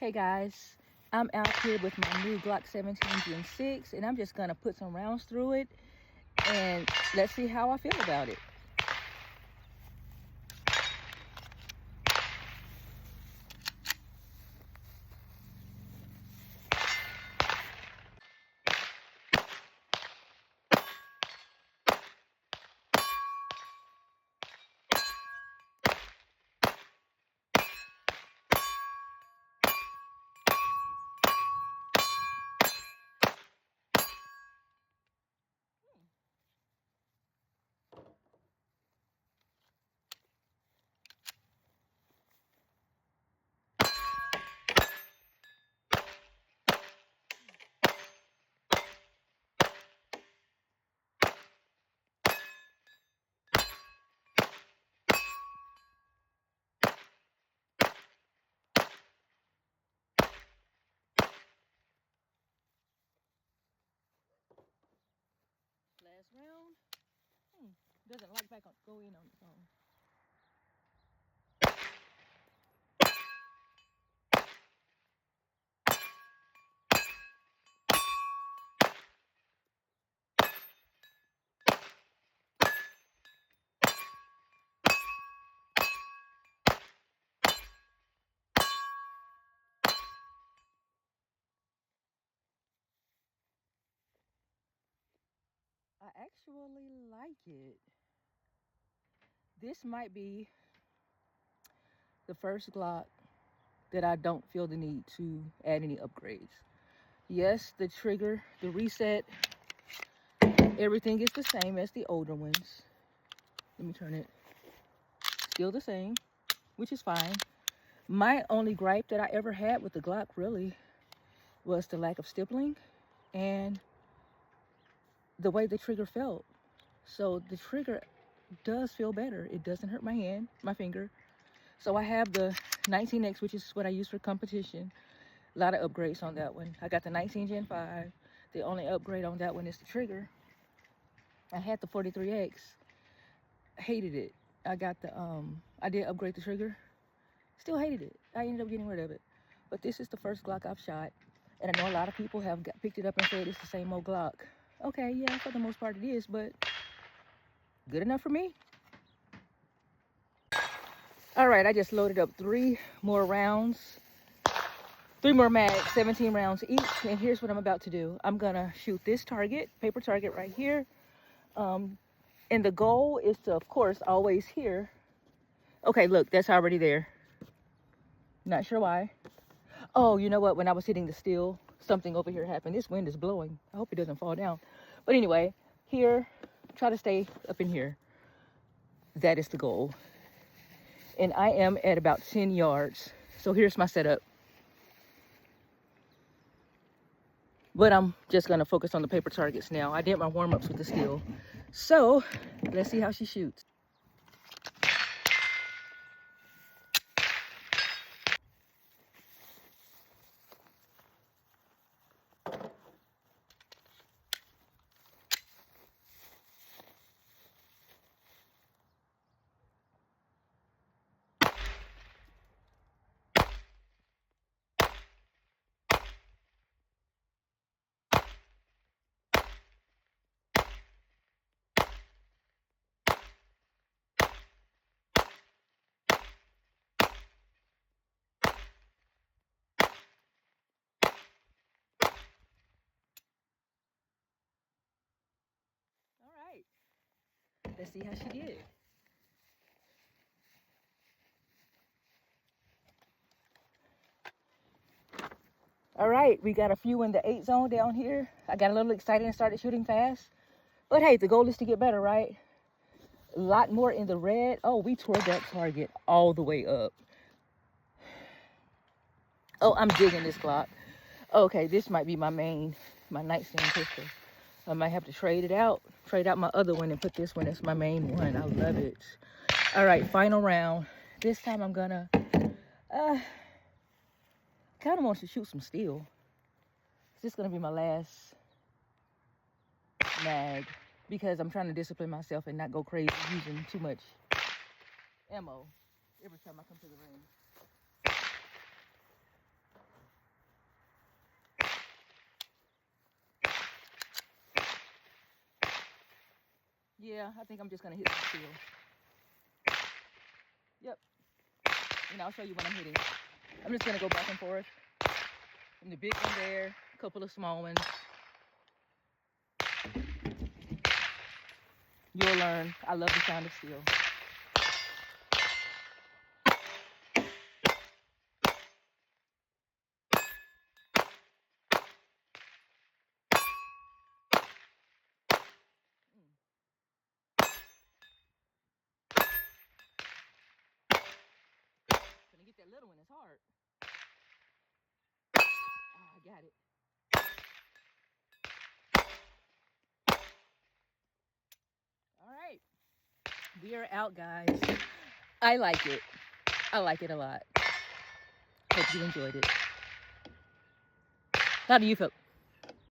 Hey guys, I'm out here with my new Glock 17 Gen 6 and I'm just gonna put some rounds through it and let's see how I feel about it. Last round. Doesn't like back on, go in on its own. I actually like it. This might be the first Glock that I don't feel the need to add any upgrades. Yes, the trigger, the reset, everything is the same as the older ones. Let me turn it. Still the same, which is fine. My only gripe that I ever had with the Glock really was the lack of stippling and the way the trigger felt. So the trigger does feel better. It doesn't hurt my hand, my finger. So I have the 19X, which is what I use for competition. A lot of upgrades on that one. I got the 19 Gen 5. The only upgrade on that one is the trigger. I had the 43X. Hated it. I got the I did upgrade the trigger. Still hated it. I ended up getting rid of it. But this is the first Glock I've shot. And I know a lot of people have picked it up and said it's the same old Glock. Okay, yeah, for the most part it is, but good enough for me. All right, I just loaded up 3 more rounds. 3 more mags, 17 rounds each. And here's what I'm about to do. I'm gonna shoot this target, paper target right here. And the goal is to, of course, always hear. Okay, look, that's already there. Not sure why. Oh, you know what? When I was hitting the steel, something over here happened. This wind is blowing. I hope it doesn't fall down. But anyway, here, try to stay up in here. That is the goal. And I am at about 10 yards. So here's my setup. But I'm just going to focus on the paper targets now. I did my warm-ups with the steel. So let's see how she shoots. All right. Let's see how she did. All right, we got a few in the 8 zone down here. I got a little excited and started shooting fast. But hey, the goal is to get better, right? A lot more in the red. Oh, we tore that target all the way up. Oh, I'm digging this Glock. Okay, this might be my nightstand pistol. I might have to trade out my other one and put this one as my main one. I love it. All right, final round. This time I'm gonna, kind of want to shoot some steel. This is gonna be my last mag because I'm trying to discipline myself and not go crazy using too much ammo every time I come to the range. Yeah, I think I'm just gonna hit some steel. Yep. And I'll show you what I'm hitting. I'm just gonna go back and forth. From the big one there, a couple of small ones. You'll learn. I love the sound of steel. Gonna get that little one, it's hard. Oh, I got it. All right. We are out, guys. I like it. I like it a lot. Hope you enjoyed it. How do you feel?